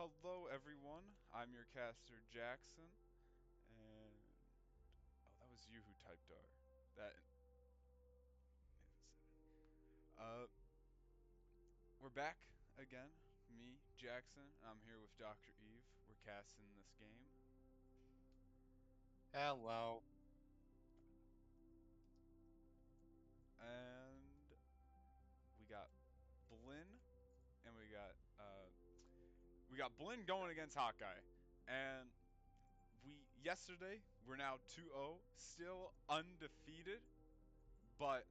Hello, everyone. I'm your caster, Jackson, and that was you who typed R. That. Uh, we're back again. Me, Jackson. I'm here with Dr. Eve. We're casting this game, Hello. and we got Blinn, and we got Blinn going against Hawkeye, and we're now 2-0, still undefeated, but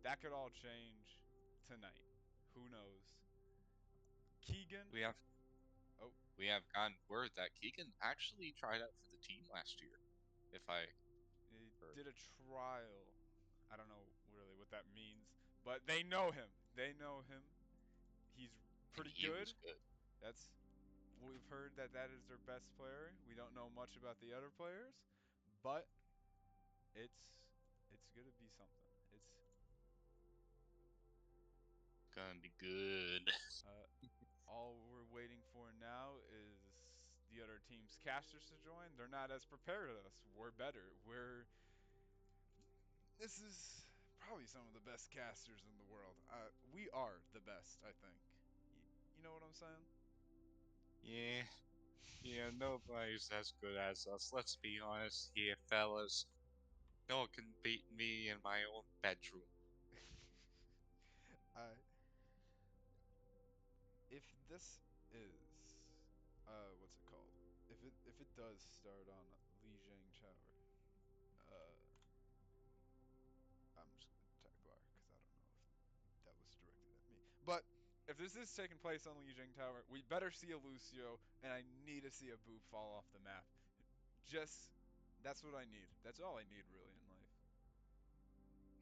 that could all change tonight. Who knows? Keegan. We have Oh, we have gotten word that Keegan actually tried out for the team last year, if I he heard. did a trial. I don't know really what that means, but they know him. They know him. He's And pretty he was good. good. That's we've heard that is their best player. We don't know much about the other players, but it's it's gonna be something. It's Gonna be good. uh, all we're waiting for now is the other team's casters to join. They're not as prepared as us. We're better. This is probably some of the best casters in the world. We are the best, I think. You know what I'm saying? Yeah, nobody's as good as us. Let's be honest here, fellas. No one can beat me in my own bedroom. I if this is what's it called? If it does start on Lijiang Tower, uh I'm just gonna type R because I don't know if that was directed at me. But if this is taking place on Lijiang Tower, we better see a Lucio, and I need to see a Boop fall off the map. Just that's what I need. That's all I need really in life.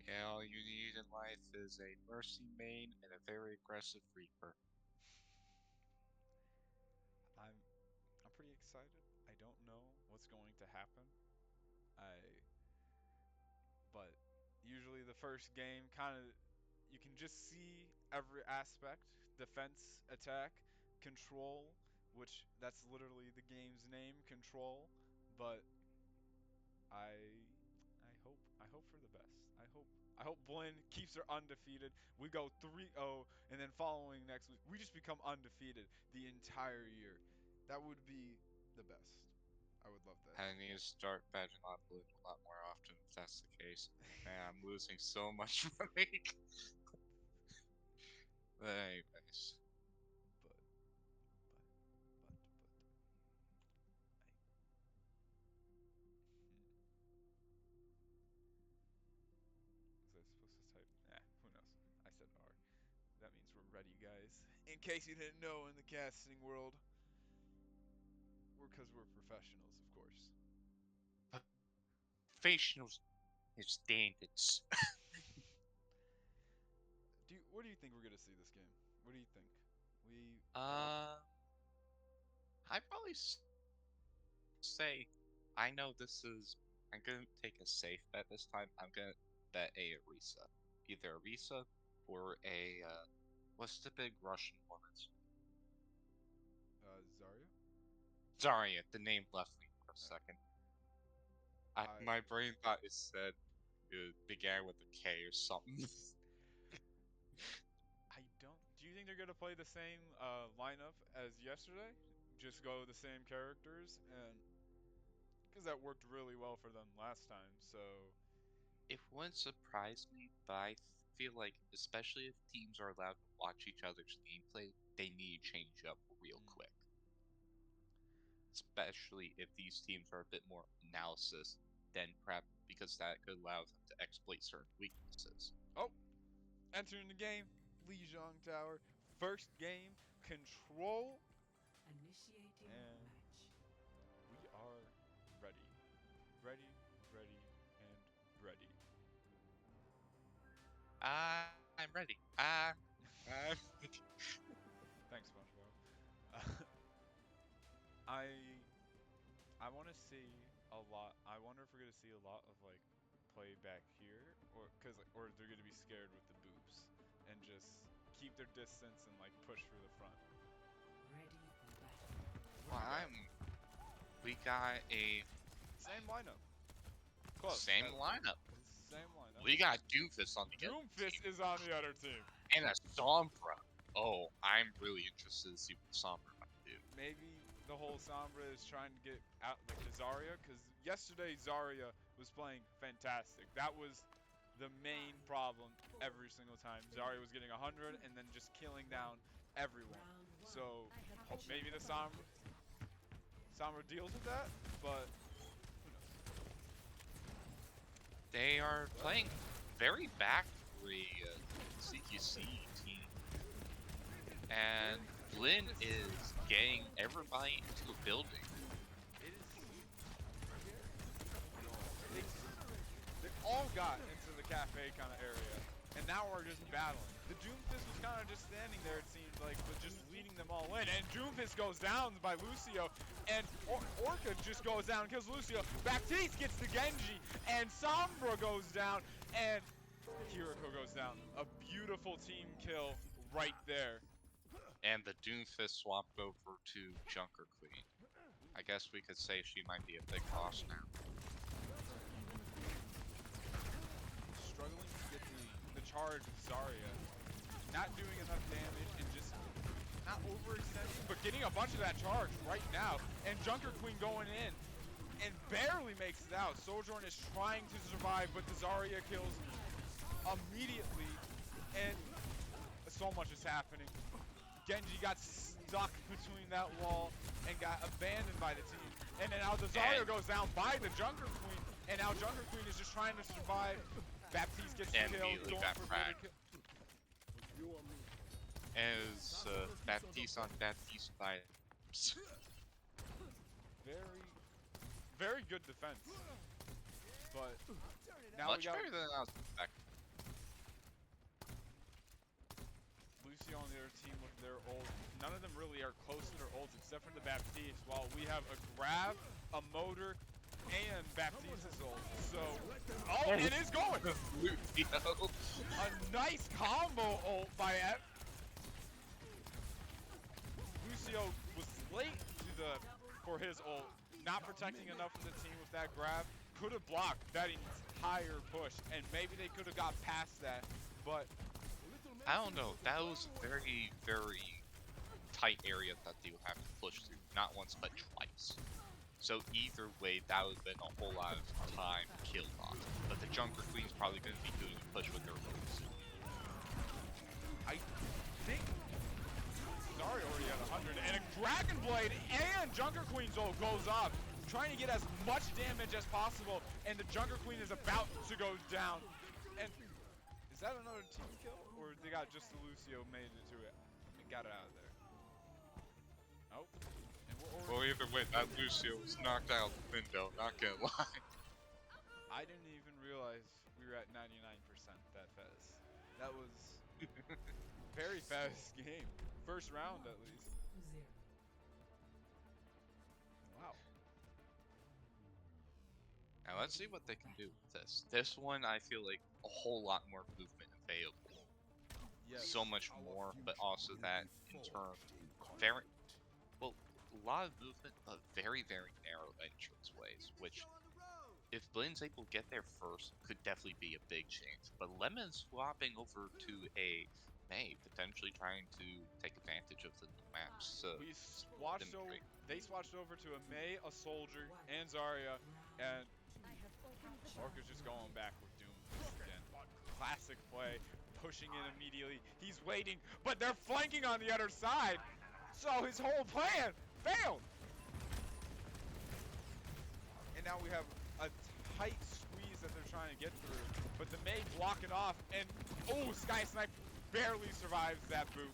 Yeah, all you need in life is a Mercy main and a very aggressive Reaper. I'm I'm pretty excited. I don't know what's going to happen. I but usually the first game kind of you can just see every aspect, defense, attack, control, which that's literally the game's name, control, but I I hope for the best. I hope Blinn keeps her undefeated. We go 3-0 and then following next week we just become undefeated the entire year. That would be the best. I would love that. I need to start betting on Blue a lot more often if that's the case. Man, I'm losing so much money. But anyways. but but I, was I supposed to type? Who knows? I said R. That means we're ready, guys. In case you didn't know, in the casting world, we're professionals, of course. Facial standards. What do you think we're gonna see this game? What do you think? We are. Uh, I'd probably say I know this is. I'm gonna take a safe bet this time. I'm gonna bet a Arisa, either Arisa or a what's the big Russian woman's? Zarya. Zarya. The name left me for a Uh, second. I My brain thought it said it began with a K or something. I don't. Do you think they're gonna play the same lineup as yesterday? Just go with the same characters, and because that worked really well for them last time. So It wouldn't surprise me, but I feel like, especially if teams are allowed to watch each other's gameplay, they need to change up real mm, quick. Especially if these teams are a bit more analysis than prep, because that could allow them to exploit certain weaknesses. oh, entering the game, Lijiang Tower, first game, control, Initiating and match. we are ready, ready, ready, and ready. I'm ready. I'm ready. Thanks, SpongeBob. I I want to see a lot. I wonder if we're gonna see a lot of like play back here, or they're gonna be scared with the boops and just keep their distance and like push for the front. Ready for battle. We got a Same lineup. Close. same lineup. Same lineup. We got Doomfist on the other Doomfist team. is on the other team. And a Sombra. Oh, I'm really interested to see what Sombra might do. Maybe the whole Sombra is trying to get out like the Zarya, because yesterday Zarya was playing fantastic. That was the main problem every single time. Zarya was getting 100 and then just killing down everyone. So maybe the Sombra deals with that, but who knows? They are playing very back for a CQC team. And Blinn is getting everybody into a building. It is. They all got into the cafe kind of area, and now we're just battling. The Doomfist was kind of just standing there, it seemed like, but just leading them all in. And Doomfist goes down by Lucio, and Orca just goes down and kills Lucio. Baptiste gets the Genji, and Sombra goes down, and Kiriko goes down. A beautiful team kill right there. And the Doomfist swapped over to Junker Queen. I guess we could say she might be a big boss now. Struggling to get the charge of Zarya. Not doing enough damage and just not overextending, but getting a bunch of that charge right now. And Junker Queen going in and barely makes it out. Sojourn is trying to survive, but the Zarya kills immediately. And so much is happening. Genji got stuck between that wall and got abandoned by the team. And then now the Zarya goes down by the Junker Queen, and now Junker Queen is just trying to survive. Baptiste gets the kill. Immediately got fragged. As Baptiste on Baptiste vibes. Very good defense. But now Much we got better than I was expecting. Lucio on the other team with their ult. None of them really are close to their ults except for the Baptiste, while we have a grab, a motor, and Baptiste's ult. So, oh, it is going! Lucio. A nice combo ult by F. Lucio was late for his ult, not protecting enough of the team with that grab. Could have blocked that entire push, and maybe they could have got past that, but I don't know. That was a very, very tight area that they would have to push through. Not once, but twice. So either way, that would have been a whole lot of time kill loss. But the Junker Queen's probably going to be doing a push with their moves. I think Zarya already had 100, and a Dragon Blade and Junker Queen's ult goes up, trying to get as much damage as possible, and the Junker Queen is about to go down. And is that another team kill, or they got just the Lucio made it to it and got it out of there? Nope. And Well, either way, that Lucio was knocked out the window, not gonna lie. I didn't even realize we were at 99% that fast. That was very fast game. First round, at least. Wow. Now let's see what they can do with this. This one, I feel like a whole lot more movement available. Yes. So much more, but also that in turn, very, well, a lot of movement, but very, very narrow entrance ways, which, if Blinn's able to get there first, could definitely be a big change. But Lemon swapping over to a May, potentially trying to take advantage of the new maps. So We swatched over. They swatched over to a May, a Soldier, and Zarya, and Orca's just going back with Doom again. Classic play, pushing in immediately. He's waiting, but they're flanking on the other side, so his whole plan failed. And now we have a tight squeeze that they're trying to get through, but the May block it off, and oh, Sky Snipe barely survives that boot.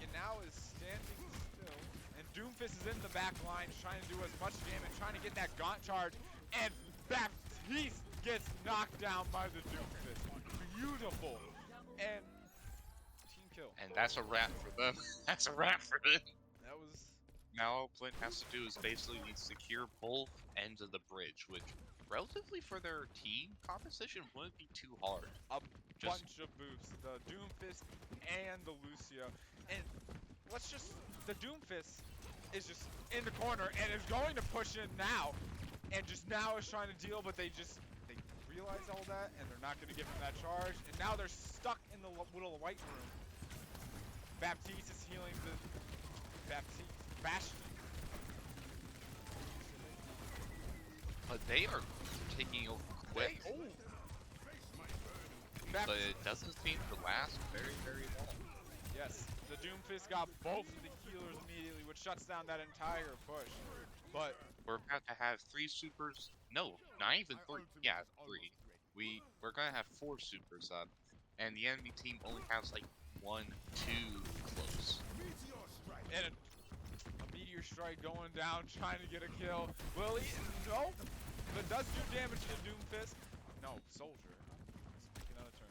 And now is standing still, and Doomfist is in the back line, trying to do as much damage, trying to get that Gaunt charge, and Baptiste gets knocked down by the Doomfist. Beautiful. And team kill. and that's a wrap for them. That's a wrap for them. That was Now all Blinn has to do is basically secure both ends of the bridge, which relatively for their team composition wouldn't be too hard. a bunch of boosts. The Doomfist and the Lucio. And let's just, the Doomfist is just in the corner and is going to push in now. And just now is trying to deal, but they realize all that, and they're not going to give him that charge. And now they're stuck in the little white room. Baptiste is healing the Bastion. But they are taking over quick. But it doesn't seem to last very, very long. Yes, the Doomfist got both of the healers immediately, which shuts down that entire push. But we're about to have 3 supers. No, not even 3. Yeah, 3. We're gonna have 4 supers up, and the enemy team only has like 1, 2 close. And a meteor strike going down, trying to get a kill. Will he? Nope. But does do damage to the Doomfist. No, soldier. Let's make another turn.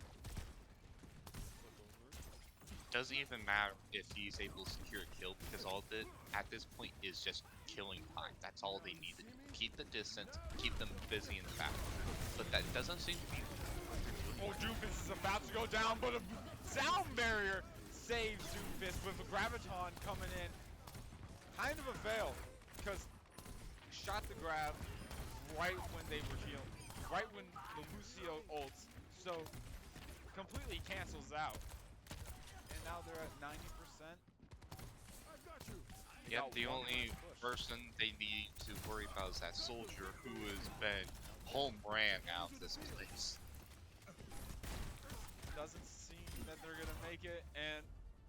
Doesn't even matter if he's able to secure a kill, because all of it at this point is just killing time. That's all they need to do. Keep the distance, keep them busy in the battle. But that doesn't seem to be what they're doing. Oh, Doomfist is about to go down, but a sound barrier saves Doomfist with a Graviton coming in. Kind of a fail, because shot the grab right when they were healing, right when the Lucio ults, so completely cancels out. And now they're at 90%. Yep, the only person they need to worry about is that soldier who has been home ran out of this place. Doesn't seem that they're gonna make it, and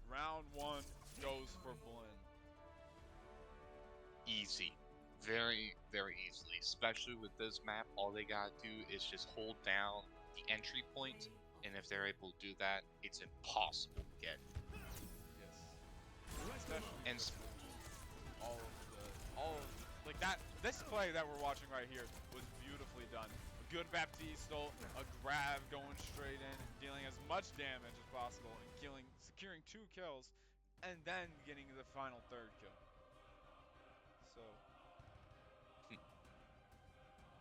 round 1 goes for Blinn. Easy. Very, very easily. Especially with this map, all they gotta do is just hold down the entry point, and if they're able to do that, it's impossible to get. Yes. Especially and like that. This play that we're watching right here was beautifully done. A good Baptiste, a grab going straight in, dealing as much damage as possible, and securing 2 kills, and then getting the final 3rd kill. So,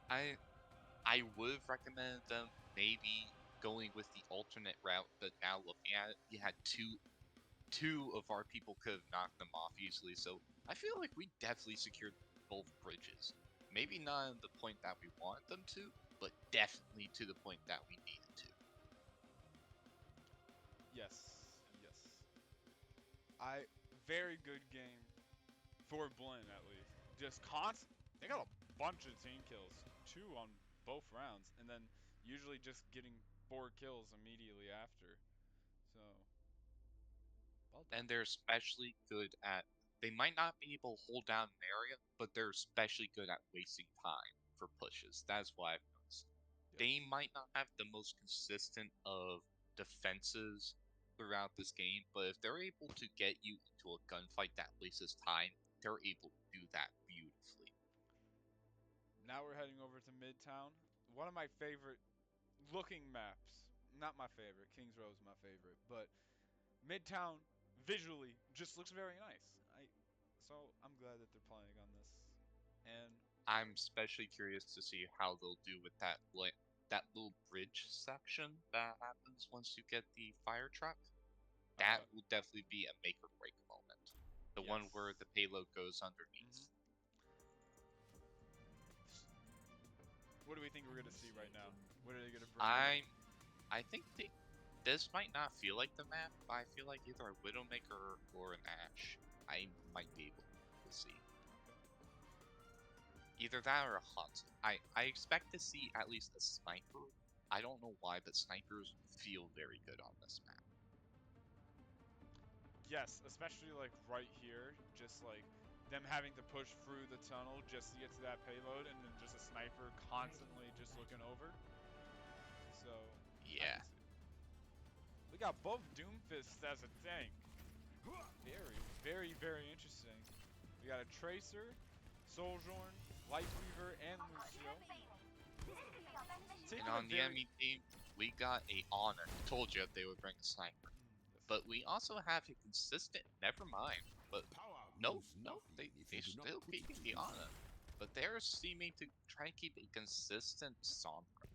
I would have recommended them maybe going with the alternate route, but now looking at it, you had two of our people could have knocked them off easily. So I feel like we definitely secured both bridges. Maybe not at the point that we wanted them to, but definitely to the point that we needed to. yes. Very good game for Blinn, at least. Just constant. They got a bunch of team kills, 2 on both rounds, and then usually just getting 4 kills immediately after. So, well done. And they're especially good at, they might not be able to hold down an area, but they're especially good at wasting time for pushes. That's what I've noticed. Yes. They might not have the most consistent of defenses throughout this game, but if they're able to get you into a gunfight that wastes time, they're able to do that beautifully. Now we're heading over to Midtown. One of my favorite looking maps. Not my favorite. Kings Row is my favorite, but Midtown visually just looks very nice. So I'm glad that they're playing on this. And I'm especially curious to see how they'll do with that little bridge section that happens once you get the fire truck. That will definitely be a make or break moment. The one where the payload goes underneath. What do we think we're gonna see right now? What are they gonna bring? I think this might not feel like the map, but I feel like either a Widowmaker or an Ashe I might be able to see. Either that or a Hunt. I expect to see at least a sniper. I don't know why, but snipers feel very good on this map. Yes, especially like right here, just like them having to push through the tunnel just to get to that payload, and then just a sniper constantly just looking over. So yeah, we got both Doomfists as a tank. Very, very interesting. We got a Tracer, Sojourn, Lightweaver, and Lucio. And on the enemy team, we got a Honor. Told you they would bring a sniper. But we also have a consistent, never mind. But no, they still keeping the Honor. But they're seeming to try and keep a consistent Sombra,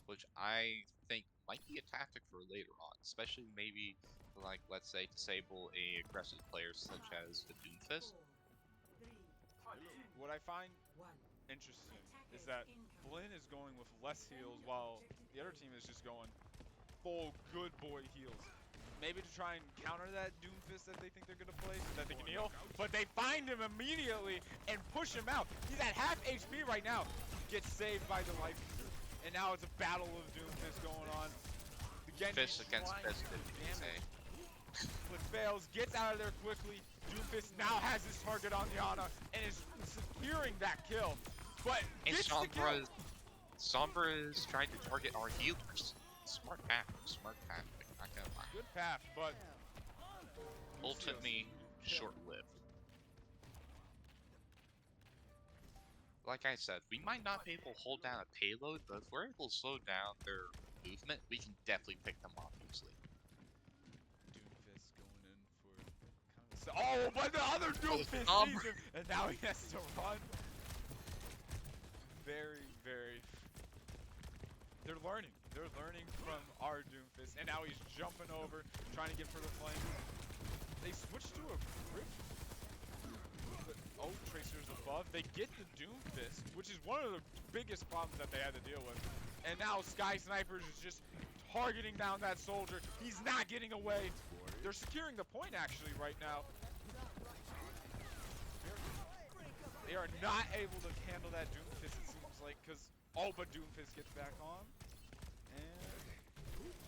which I think might be a tactic for later on, especially maybe like, let's say, disable a aggressive player such as the Doomfist. what I find interesting is that Blinn is going with less heals while the other team is just going full good boy heals. Maybe to try and counter that Doomfist that they think they're gonna play so that they can heal, but they find him immediately and push him out. He's at half HP right now. Gets saved by the Life Eater. And now it's a battle of Doomfist going on. The Genji's Fist against trying to fist, do you can say. damage, but fails, gets out of there quickly. Doomfist now has his target on the Ana and is securing that kill. But And gets the kill. Sombra is trying to target our healers. Smart path, not gonna lie. Good path, but Ultimately short-lived. Like I said, we might not be able to hold down a payload, but if we're able to slow down their movement, we can definitely pick them off easily. Doomfist going in for kind of but the other Doomfist sees him, and now he has to run. Very, very. They're learning. They're learning from our Doomfist, and now he's jumping over, trying to get for the flame. They switched to a grip. Oh, Tracer's above. They get the Doomfist, which is one of the biggest problems that they had to deal with. And now Sky Snipers is just targeting down that soldier. He's not getting away. They're securing the point actually right now. They are not able to handle that Doomfist, it seems like, because but Doomfist gets back on. And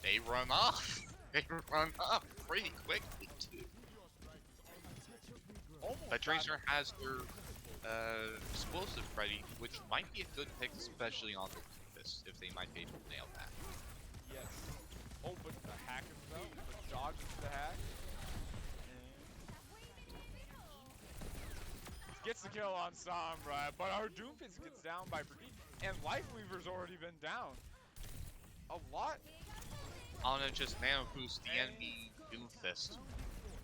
they run off. They run off pretty quickly too. But Tracer has their explosive ready, which might be a good pick, especially on the Doomfist, if they might be able to nail that. Yes. But the hack himself, but dodges the hack. And gets the kill on Sombra, but our Doomfist gets down by Brigitte, and Lifeweaver's already been down. A lot. Ana just nano boosts the enemy Doomfist,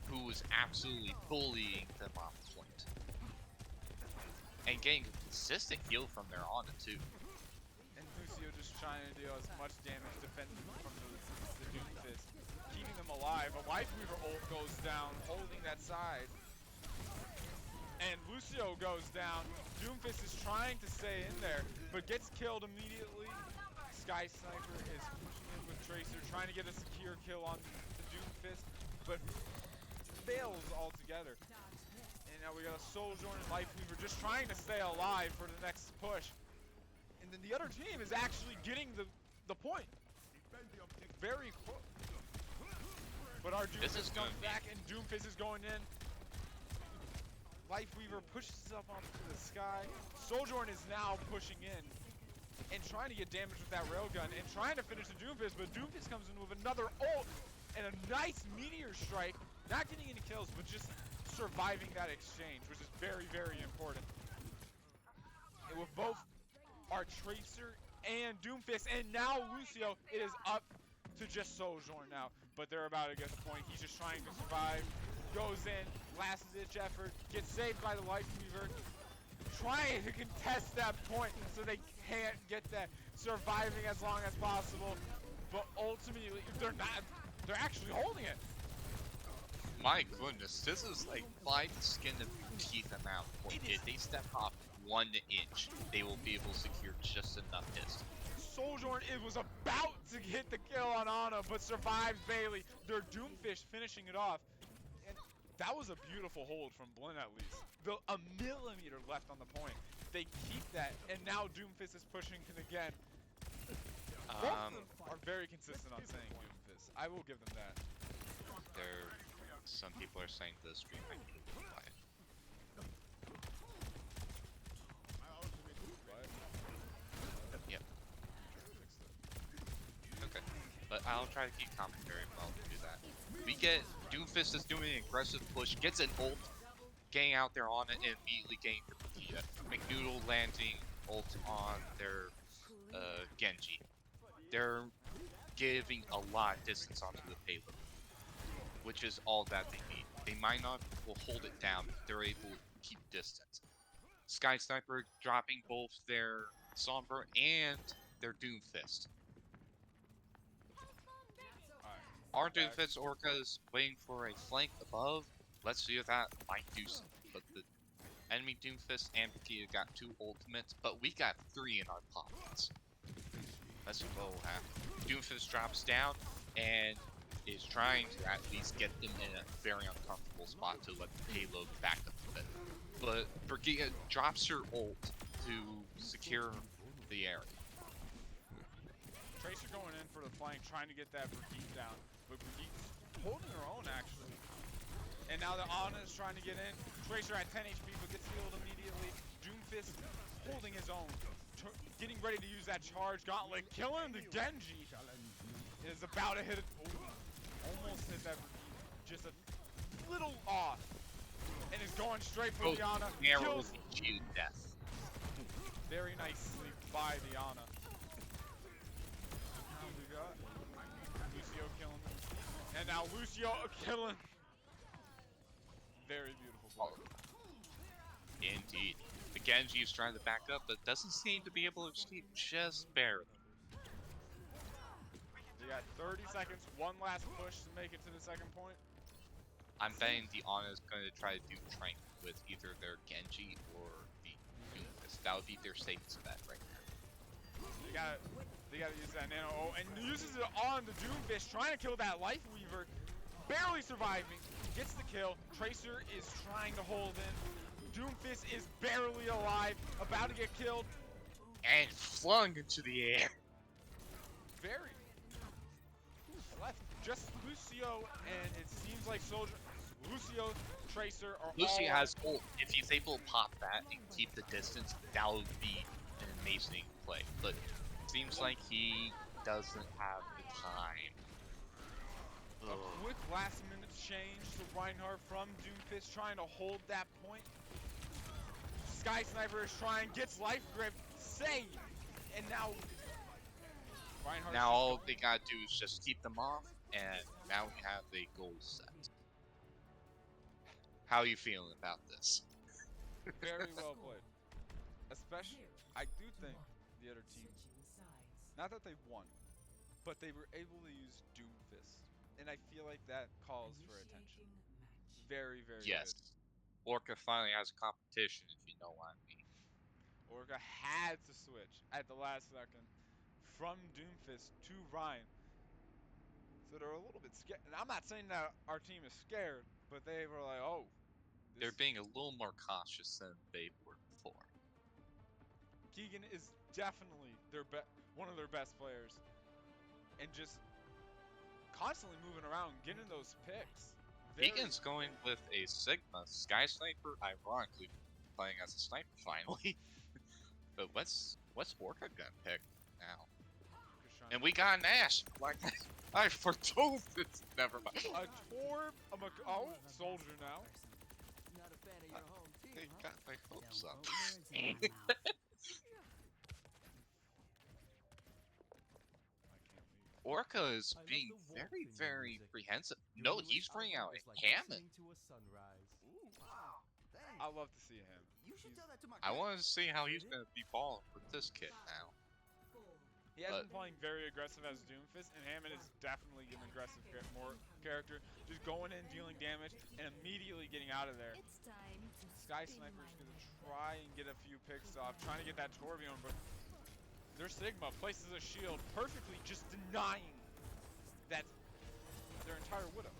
who was absolutely bullying them off point. And getting a consistent heal from their Ana too. And Lucio just trying to deal as much damage defending from the Doomfist, keeping them alive. A Lifeweaver ult goes down, holding that side. And Lucio goes down. Doomfist is trying to stay in there, but gets killed immediately. Sky Sniper is pushing in with Tracer, trying to get a secure kill on the Doomfist, but fails altogether. And now we got a Sojourn and Lifeweaver just trying to stay alive for the next push. And then the other team is actually getting the point. Very close. But our Doomfist comes back and Doomfist is going in. Lifeweaver pushes up onto the sky. Sojourn is now pushing in and trying to get damage with that railgun and trying to finish the Doomfist, but Doomfist comes in with another ult and a nice meteor strike. Not getting any kills, but just surviving that exchange, which is very, very important. And with both our Tracer and Doomfist, and now Lucio, it is up to just Sojourn now. But they're about to get the point. He's just trying to survive. Goes in, last-ditch effort, gets saved by the Lifeweaver, trying to contest that point so they can't get that, surviving as long as possible. But ultimately, they're actually holding it. My goodness, this is like by the skin of your teeth amount. If they step off 1 inch, they will be able to secure just enough distance. Sojourn was about to get the kill on Ana, but survived Bailey. Their Doomfist finishing it off. And that was a beautiful hold from Blinn, at least. A millimeter left on the point. They keep that, and now Doomfist is pushing it again. Both of them are very consistent on saying Doomfist. I will give them that. Some people are saying the stream might be a little quiet. Yep. Okay, but I'll try to keep commentary while we do that. We get Doomfist is doing an aggressive push, gets an ult, getting out there on it, and immediately getting the Vegeta. McNoodle landing ult on their Genji. They're giving a lot of distance onto the payload, which is all that they need. They might not will hold it down, but they're able to keep distance. Sky Sniper dropping both their Sombra and their Doomfist. Our Doomfist Orca is waiting for a flank above. Let's see if that might do something. But the Enemy Doomfist and Vegeta got 2 ultimates, but we got 3 in our pockets. Let's go. Doomfist drops down and is trying to at least get them in a very uncomfortable spot to let the payload back up a bit. But Vegeta drops her ult to secure the area. Tracer going in for the flank, trying to get that Brigitte down. But Brigitte's holding her own, actually. And now the Ana is trying to get in. Tracer at 10 HP, but gets healed immediately. Doomfist holding his own. Getting ready to use that charge gauntlet. Killing the Genji. Is about to hit it. Almost hit that Brigitte. Just a little off. And is going straight for the Ana. Kills to death. Very nicely by the Ana. We got Lucio killing. And now Lucio killing. Very beautiful play. Indeed. The Genji is trying to back up, but doesn't seem to be able to escape just barely. We got 30 seconds, one last push to make it to the second point. I'm betting the Ana is going to try to do Trank with either their Genji or the Doomfist. That would be their safest bet right now. They gotta use that nano. Oh, and uses it on the Doomfist, trying to kill that Life Weaver. Barely surviving, gets the kill. Tracer is trying to hold in. Doomfist is barely alive, about to get killed. And flung into the air. Very. Who's left? Just Lucio, and it seems like Soldier. Lucio, Tracer are Lucio all has ult. If he's able to pop that and keep the distance, that would be an amazing play. But it seems like he doesn't have the time. A quick last minute change to Reinhardt from Doomfist, trying to hold that point. Sky Sniper is trying, gets life grip, save, and now Reinhardt. Now all they gotta do is just keep them off, and now we have the goal set. How are you feeling about this? Very well played. Especially, I do think the other team, not that they won, but they were able to use Doomfist. And I feel like that calls for attention. Very, very yes. good. Orca finally has a competition, if you know what I mean. Orca had to switch at the last second from Doomfist to Ryan. So they're a little bit scared. And I'm not saying that our team is scared, but they were like, oh. They're being a little more cautious than they were before. Keegan is definitely one of their best players. And just constantly moving around, getting those picks. Keegan's going with a Sigma Sky Sniper, ironically playing as a sniper finally. But what's Orca gonna pick now? And we got an Ash. Like I foretold it. Never mind. A Torb, Soldier now. Not a fan of your home team, They got my hopes up. Orca is being very, very apprehensive. No, he's bringing out a Hammond. I love to see him. I want to see how he's going to be balling with this kit now. He has been playing very aggressive as Doomfist, and Hammond is definitely an aggressive more character. Just going in, dealing damage, and immediately getting out of there. Sky Sniper is going to try and get a few picks off, trying to get that Torbjorn, but their Sigma places a shield perfectly, just denying that their entire Widow.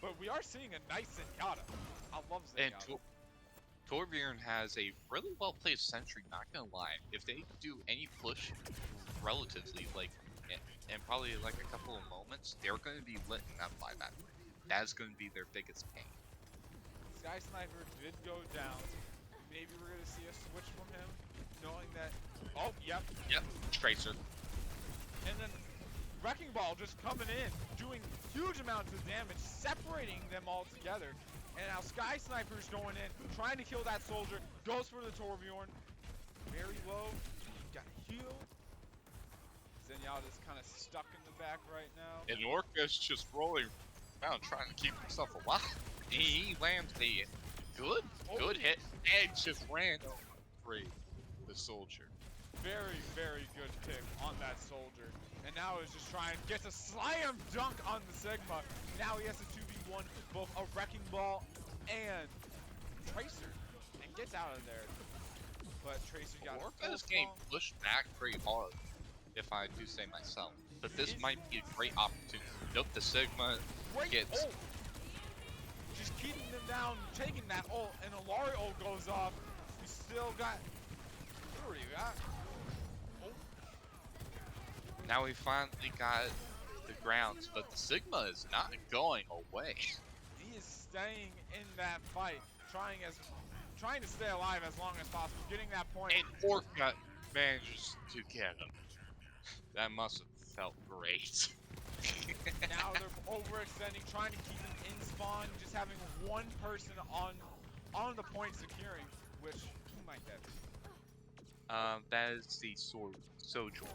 But we are seeing a nice Zenyatta. I love Zenyatta. And Torbjorn has a really well-placed sentry, not gonna lie. If they do any push relatively, like, and probably like a couple of moments, they're gonna be lit up by that. That's gonna be their biggest pain. Sky Sniper did go down. Maybe we're gonna see a switch from him, knowing that. Oh, yep. Yep. Tracer. And then Wrecking Ball just coming in, doing huge amounts of damage, separating them all together. And now Sky Sniper's going in, trying to kill that soldier, goes for the Torbjorn. Very low, got healed. Zenyatta's kind of stuck in the back right now. And Orca's just rolling around trying to keep himself alive. He lands a good hit, and just ran free the soldier. Very, very good pick on that soldier. And now he's just trying, gets a slam dunk on the Sigma. Now he has a 2v1, both a Wrecking Ball and Tracer. And gets out of there. But Tracer got a Orca full is getting spawn. pushed back pretty hard, if I do say myself. But this Is- might be a great opportunity. Nope, the Sigma Great gets... ult. Just keeping them down, taking that ult, and a Lari ult goes off. We still got... What do you got? Oh. Now we finally got the grounds, but the Sigma is not going away. He is staying in that fight, trying to stay alive as long as possible, getting that point. And Orca manages to get him. That must have felt great. Now they're overextending, trying to keep him in spawn, just having one person on the point securing, which, who might that be? That is the Sojourn.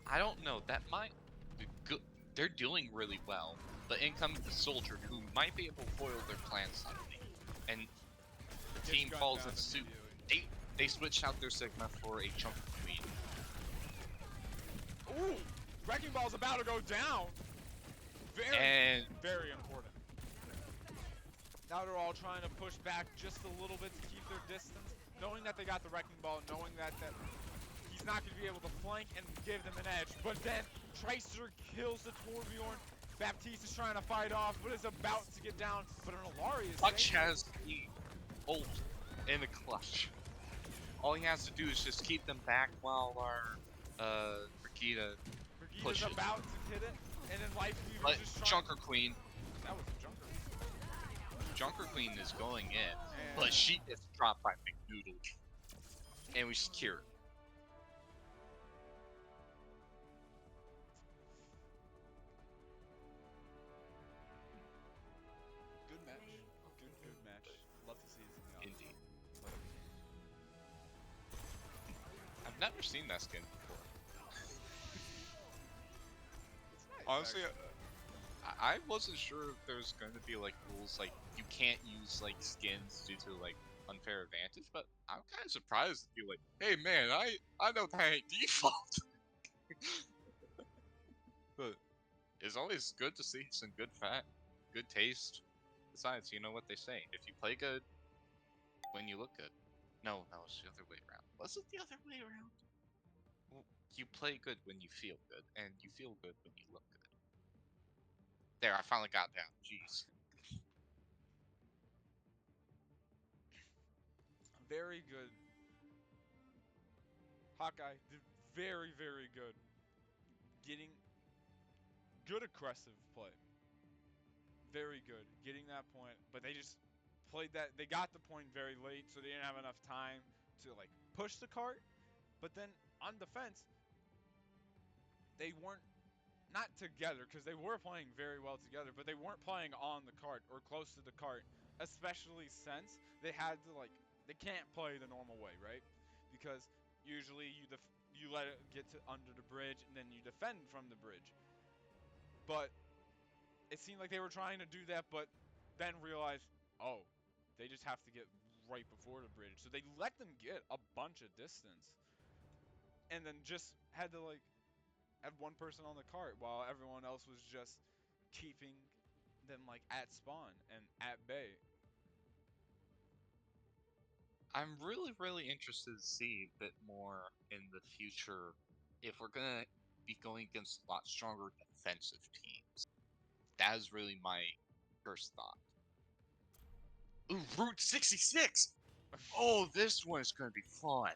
I don't know, that might be good. They're doing really well, but in comes the Soldier, who might be able to foil their plan suddenly. And the team gunned falls down in suit. immediately. They switched out their Sigma for a Chunk Queen. Ooh! Wrecking Ball's about to go down! Very important. Now they're all trying to push back just a little bit to keep their distance, knowing that they got the Wrecking Ball, knowing that he's not going to be able to flank and give them an edge. But then Tracer kills the Torbjorn. Baptiste is trying to fight off, but is about to get down. But an Alari is Clutch safe. has the ult in the clutch. All he has to do is just keep them back while our Brigida Brigida's pushes. about to hit it, and then Lifeweaver's But just trying. Junker Queen. That was a Junker. Junker Queen is going in, And but she gets dropped by McNoodle. And we secure it. good match. Good match. Love to see it in the audience. Indeed. I've never seen that skin before. It's nice, Honestly, actually. I wasn't sure if there was going to be like rules like you can't use like skins due to like unfair advantage, but I'm kind of surprised to be like, hey man, I know that ain't default. But it's always good to see some good taste. Besides, you know what they say: if you play good, when you look good. No, it's the other way around. Was it the other way around? Well, you play good when you feel good, and you feel good when you look good. There, I finally got down. Jeez. Very good. Hawkeye did very, very good. Getting good aggressive play. Very good. Getting that point, but they just played that. They got the point very late, so they didn't have enough time to like push the cart. But then on defense, they weren't not together because they were playing very well together, but they weren't playing on the cart or close to the cart, especially since they had to like they can't play the normal way, right? Because usually you let it get to under the bridge and then you defend from the bridge. But it seemed like they were trying to do that, but then realized, oh, they just have to get right before the bridge. So they let them get a bunch of distance, and then just had to like had one person on the cart while everyone else was just keeping them like at spawn and at bay. I'm really interested to see a bit more in the future if we're gonna be going against a lot stronger defensive teams. That is really my first thought. Ooh, Route 66! Oh, this one's gonna be fun.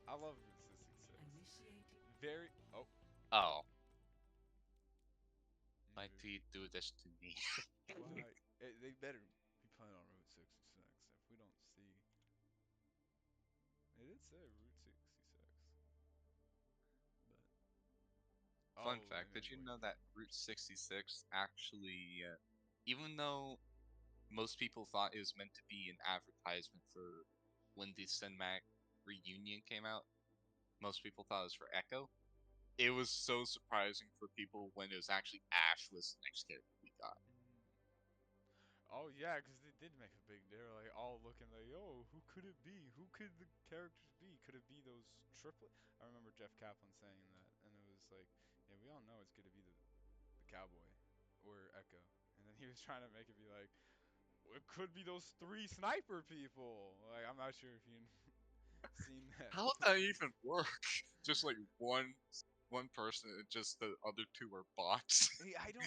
I love Route 66. Very. Oh. Oh. My feet do this to me. Why? They better be playing on Route 66 if we don't see. It did say Route 66. But. Fun Oh, fact, and did then you wait. know that Route 66 actually, even though most people thought it was meant to be an advertisement for when the cinematic reunion came out, most people thought it was for Echo. It was so surprising for people when it was actually Ash was the next character we got. Oh yeah, because they did make a big. They were like all looking like, oh, who could it be? Who could the characters be? Could it be those triplet? I remember Jeff Kaplan saying that, and it was like, yeah, we all know it's gonna be the cowboy or Echo, and then he was trying to make it be like, it could be those 3 sniper people. Like, I'm not sure if you've seen that. How would that even work? Just like one person and just the other 2 are bots. Hey, I don't.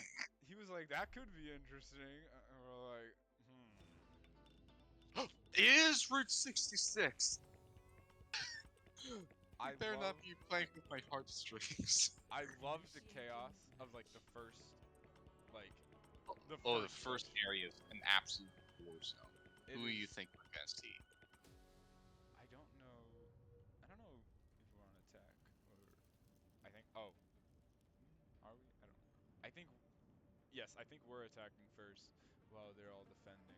He was like, that could be interesting. And we're like, It is Route 66! You I better love, not be playing with my heartstrings. I love the chaos of like the first, like the Oh, the first first push. area is an absolute war zone. It Who do you is- think we're gonna see? I don't know. I don't know if we're on attack or. I think. Oh, are we? I don't know. I think. Yes, I think we're attacking first while they're all defending.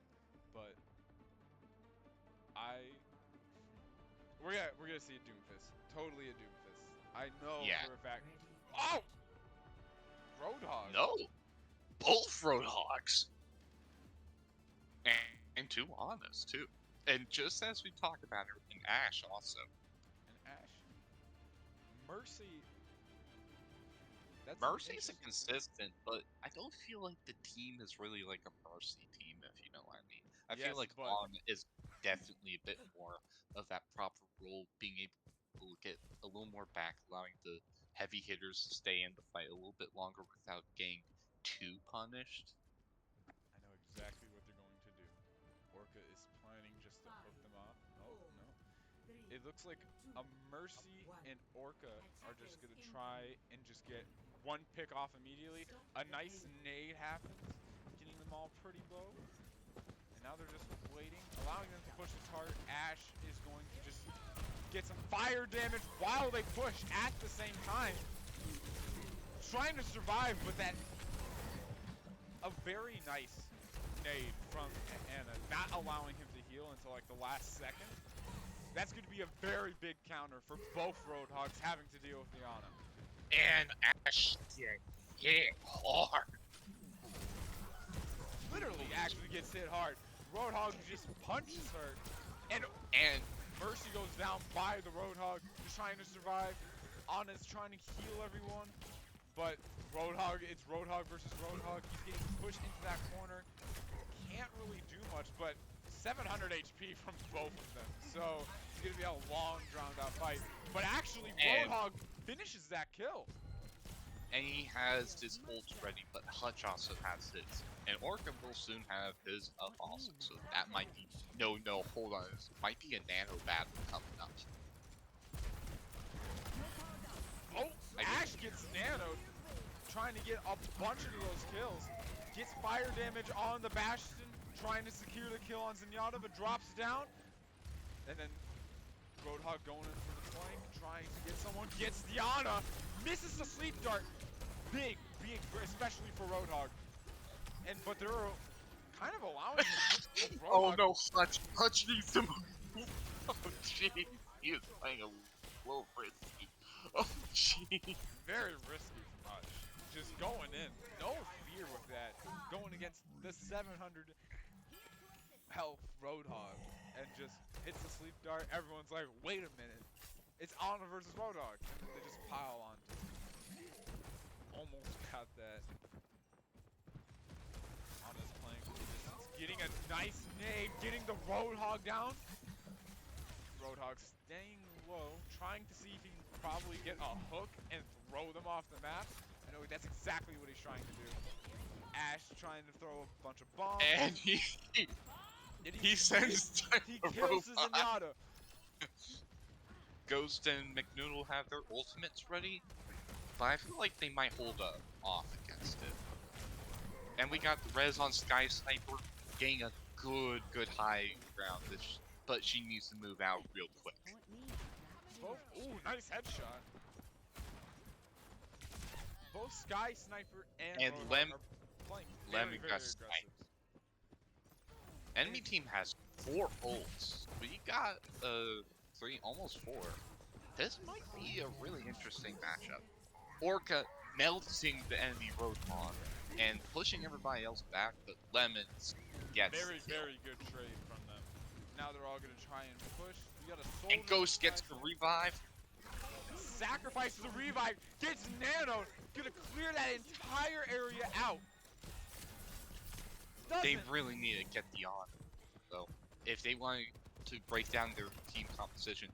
But I. We're gonna see a Doomfist. Totally a Doomfist. I know Yeah. for a fact. Oh! Roadhog. No! Both Roadhogs! And 2 Honest, too. And just as we talked about her, in Ash also. And Ash. Mercy. That's Mercy's an interesting- inconsistent, but I don't feel like the team is really like a Mercy team, if you know what I mean. I Yes, feel like but- On is definitely a bit more of that proper role, being able to get a little more back, allowing the heavy hitters to stay in the fight a little bit longer without getting too punished. I know exactly what they're going to do. Orca is planning just to hook them off. Oh, no. It looks like a Mercy and Orca are just going to try and just get one pick off immediately. A nice nade happens, getting them all pretty low. And now they're just waiting, allowing them to push the target. Ash is going to just get some fire damage while they push at the same time. Trying to survive, but that a very nice nade from Anna, not allowing him to heal until like the last second. That's going to be a very big counter for both Roadhogs having to deal with the Ana. And Ash get hit hard. Literally actually gets hit hard. Roadhog just punches her, and Mercy goes down by the Roadhog, just trying to survive. Ana's trying to heal everyone, but Roadhog, it's Roadhog versus Roadhog. He's getting pushed into that corner. Can't really do much, but 700 HP from both of them. So it's going to be a long, drawn-out fight. But actually, Roadhog finishes that kill. And he has his ults ready, but Hutch also has his. And Orca will soon have his up also, so that might be... No, hold on. This might be a nano battle coming up. Oh, Ash gets nanoed, trying to get a bunch of those kills. Gets fire damage on the Bastion, trying to secure the kill on Zenyatta, but drops down. And then Roadhog going in for the flank, trying to get someone, gets Diana, misses the sleep dart. Big, especially for Roadhog. But they're kind of allowing him. Oh no, Hutch needs to move. Oh jeez, he is playing a little risky. Oh jeez. Very risky from Hutch. Just going in, no fear with that. Going against the 700 health Roadhog and just hits the sleep dart. Everyone's like, wait a minute. It's Ana versus Roadhog. And they just pile on to it. Almost got that. Ana's playing from distance. Getting a nice nade. Getting the Roadhog down. Roadhog staying low. Trying to see if he can probably get a hook and throw them off the map. I know that's exactly what he's trying to do. Ash trying to throw a bunch of bombs. And he sends He kills his Zenyatta. Ghost and McNoodle have their ultimates ready, but I feel like they might hold off against it. And we got the Rez on Sky Sniper getting a good high ground, but she needs to move out real quick. Ooh, nice headshot. Both Sky Sniper and Roadhog Lem are playing Lem very, got very sniped. aggressive. Enemy team has 4 ults, but you got 3, almost 4. This might be a really interesting matchup. Orca melting the enemy Roadhog and pushing everybody else back, but Lemons gets Very, the kill. very good trade from them. Now they're all going to try and push. We got a soldier. And Ghost gets the revive. Sacrifices the revive. Gets nanoed. Going to clear that entire area out. The they doesn't. really need to get the honor. So if they want to break down their team composition,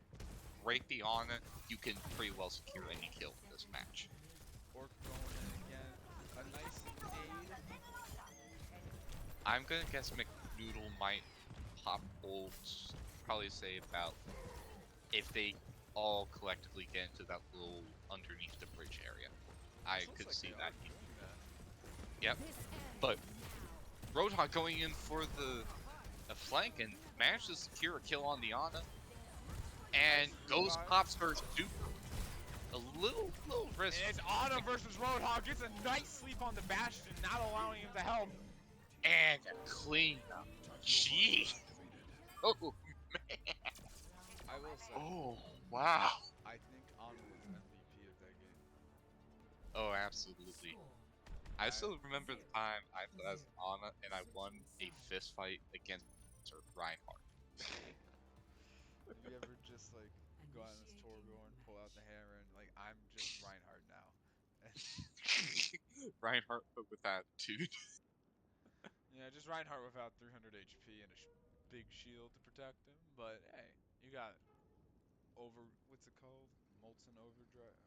break the honor, you can pretty well secure any kill in this match. Orc going in again. A nice nade. I'm gonna guess McNoodle might pop ults, probably say about if they all collectively get into that little underneath the bridge area. I This looks could like see they that. are doing that. Yep. But Roadhog going in for the flank and managed to secure a kill on the Ana. And Nice goes revive. pops first too. A little risk. And it's Ana versus Roadhog. Gets a nice sleep on the Bastion, not allowing him to help. And a clean up. Gee. Oh man. I will say, Oh wow. I think Ana was MVP of that game. Oh, absolutely. I still remember the time I played as Ana and I won a fist fight against Reinhardt. Have you ever just like go out on this Torgor and pull out the hammer and like I'm just Reinhardt now? Reinhardt but with attitude. Yeah, just Reinhardt without 300 HP and a big shield to protect him. But hey, you got what's it called? Molten overdrive.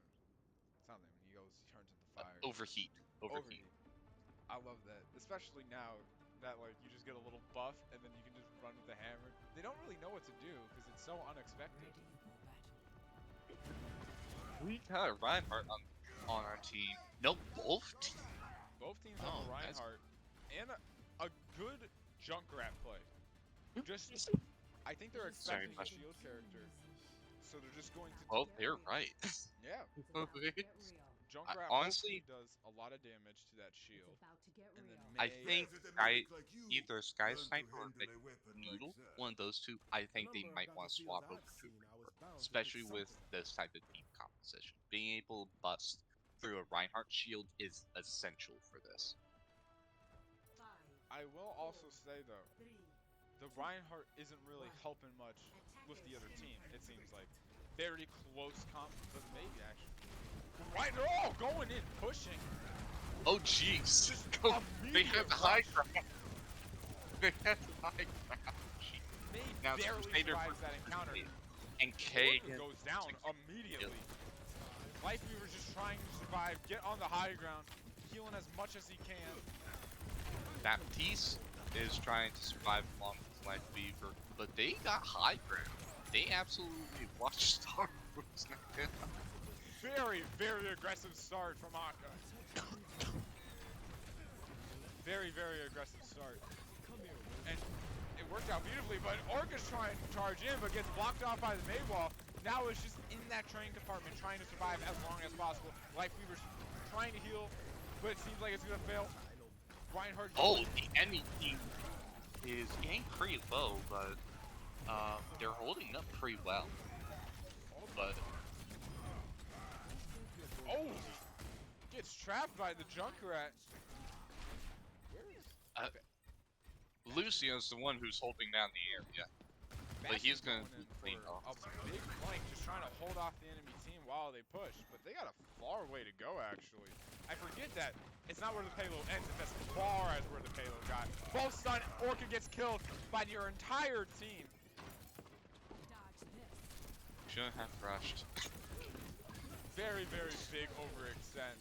Something when he turns into fire. Overheat. Overheat. I love that, especially now that like you just get a little buff and then you can just run with the hammer. They don't really know what to do because it's so unexpected. We got a Reinhardt on our team. No, both teams. Both teams have a Reinhardt and a good Junkrat play. Just, I think they're expecting a shield character, so they're just going to. Oh, they're right. Yeah. Junkrat honestly does a lot of damage to that shield. And then I think either Sky Sniper or McNoodle, one of those two, I think they might want to swap over to Reaper, especially with this type of team composition. Being able to bust through a Reinhardt shield is essential for this. I will also say though, the Reinhardt isn't really helping much with the other team. It seems like very close comp, but maybe actually. Right, they're all going in, pushing. Oh jeez, they have the high ground. They have the high ground. They now barely survives that encounter. And Kagan goes down immediately. Lifeweaver's just trying to survive, get on the high ground, healing as much as he can. Baptiste is trying to survive along with Lifeweaver, but they got high ground. They absolutely watched Star Wars now. Very, very aggressive start from Hawkeye. Very, very aggressive start. And it worked out beautifully, but Orca's trying to charge in, but gets blocked off by the Made Wall. Now it's just in that train compartment, trying to survive as long as possible. Lifeweaver's trying to heal, but it seems like it's gonna fail. Reinhardt. Oh, the enemy team is getting pretty low, but they're holding up pretty well. But oh, gets trapped by the Junkrat. Lucio's the one who's holding down the area, but he's gonna be cleaned off. A big flank, just trying to hold off the enemy team while they push, but they got a far way to go actually. I forget that it's not where the payload ends, it's as far as where the payload got. Both stun, Orca gets killed by your entire team. Shouldn't have rushed. Very, very big overextend.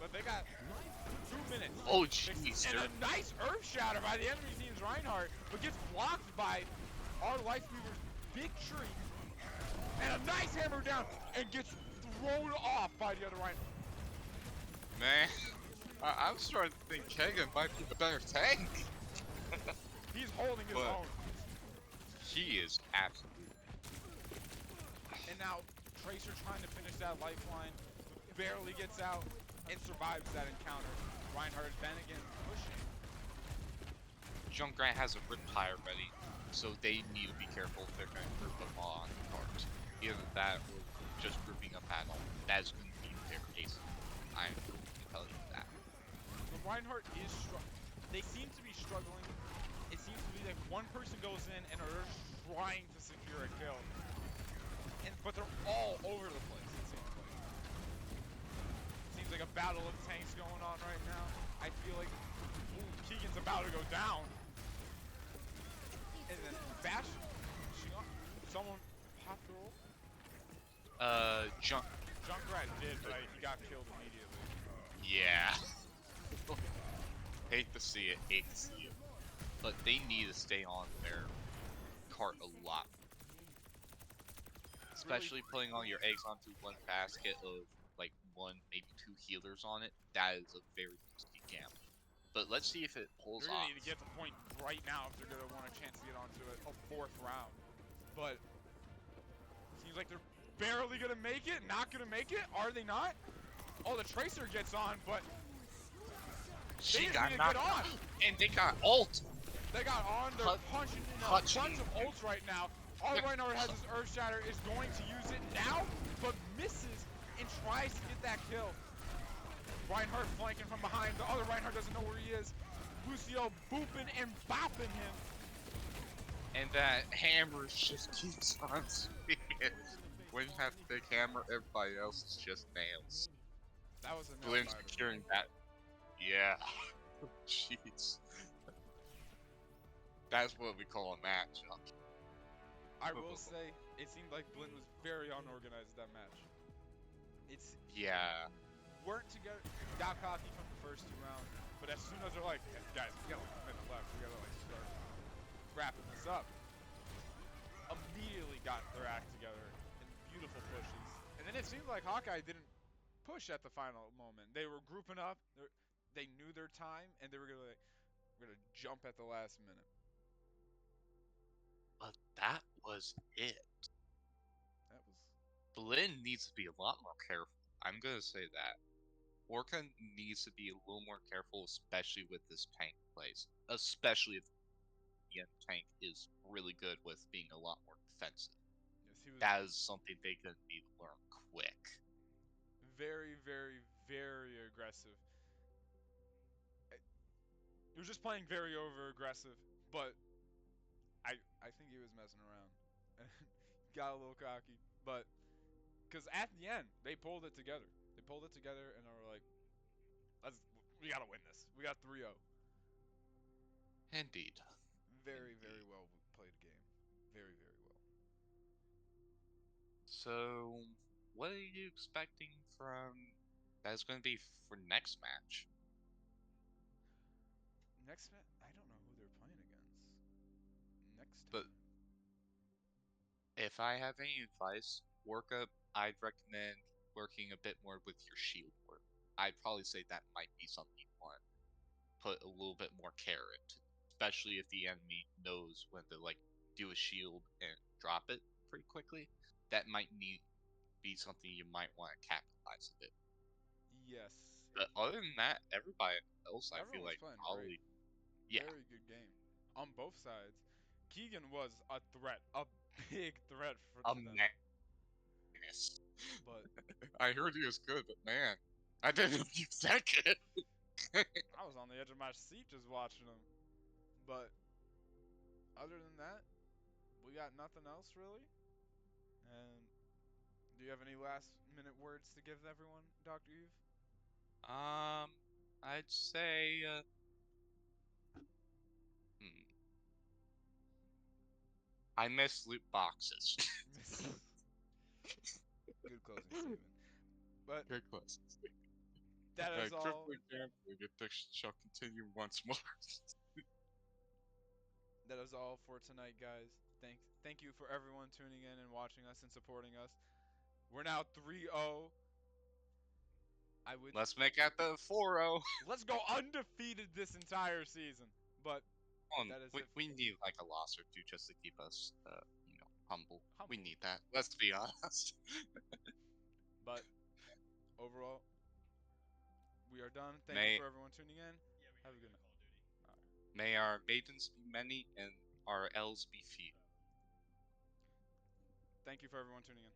But they got 2 minutes. Oh jeez. And a nice Earth Shatter by the enemy team's Reinhardt, but gets blocked by our Lifeweaver's big tree. And a nice hammer down and gets thrown off by the other Reinhardt. Man, I'm starting to think Kagan might be the better tank. He's holding his own. He is absolutely. And now Tracer trying to finish that lifeline, barely gets out and survives that encounter. Reinhardt then again pushing. Junkrat has a Riptide ready, so they need to be careful if they're going to group up on cards. Either that or just grouping up at all. That is going to be their case. I'm going to tell you that. The Reinhardt is they seem to be struggling. It seems to be like one person goes in and are trying to secure a kill. But they're all over the place, it seems like. Seems like a battle of tanks going on right now. I feel like, ooh, about to go down. And then Bash, someone popped roll. Junkrat did, but he got killed immediately. Yeah. Hate to see it, hate to see it. But they need to stay on their cart a lot. Especially putting all your eggs onto one basket of like one, maybe two healers on it. That is a very risky gamble. But let's see if it pulls They're gonna off. need to get the point right now if they're gonna want a chance to get onto a fourth round. But seems like they're barely gonna make it. Not gonna make it. Are they not? Oh, the Tracer gets on, but She they got just need to knocked get on. And they got ult. They got on. They're punching in a bunch of ults right now. All Reinhardt has is Earth Shatter, is going to use it now, but misses and tries to get that kill. Reinhardt flanking from behind. The other Reinhardt doesn't know where he is. Lucio booping and bopping him. And that hammer just keeps on swinging. When you have the big hammer, everybody else is just nails. That was a nail Blinn biter. securing that. Yeah. Jeez. That's what we call a matchup. I will say, it seemed like Blinn was very unorganized that match. Yeah. Weren't together, got cocky from the first 2 rounds, but as soon as they're like, hey, guys, we got like a minute left, we gotta like start wrapping this up, immediately got their act together in beautiful pushes. And then it seemed like Hawkeye didn't push at the final moment. They were grouping up, they knew their time, and they were gonna jump at the last minute. But that was it. That was... Blinn needs to be a lot more careful. I'm gonna say that. Orca needs to be a little more careful, especially with this tank plays. Especially if the end tank is really good with being a lot more defensive. Yes, he was that is something they're gonna need to learn quick. Very, very, very aggressive. He was just playing very over aggressive, but I think he was messing around. Got a little cocky, but because at the end they pulled it together. They pulled it together and they were like, we gotta win this. We got 3-0. Indeed. Very, very well played game. Very, very well. So, what are you expecting from that's going to be for next match? Next match, I don't know who they're playing against. Next time. But if I have any advice, I'd recommend working a bit more with your shield work. I'd probably say that might be something you want to put a little bit more care into, especially if the enemy knows when to like do a shield and drop it pretty quickly. That might be something you might want to capitalize a bit. Yes. But other than that, everybody else, I feel like playing probably, great. yeah, Very good game on both sides. Keegan was a threat, a big threat to them. Menace. But I heard he was good, but man, I didn't know he was that good. I was on the edge of my seat just watching him. But other than that, we got nothing else really. And do you have any last minute words to give everyone, Dr. Eve? I'd say, I miss loot boxes. Good closing statement. But Good questions. that is all. The shall continue once more. That is all for tonight, guys. Thank you for everyone tuning in and watching us and supporting us. We're now 3-0. Let's make that the 4-0. Let's go undefeated this entire season. But that is it. We need like a loss or two just to keep us, humble. We need that. Let's be honest. But overall, we are done. Thank you for everyone tuning in. Have a good night. May our maidens be many and our L's be few. Thank you for everyone tuning in.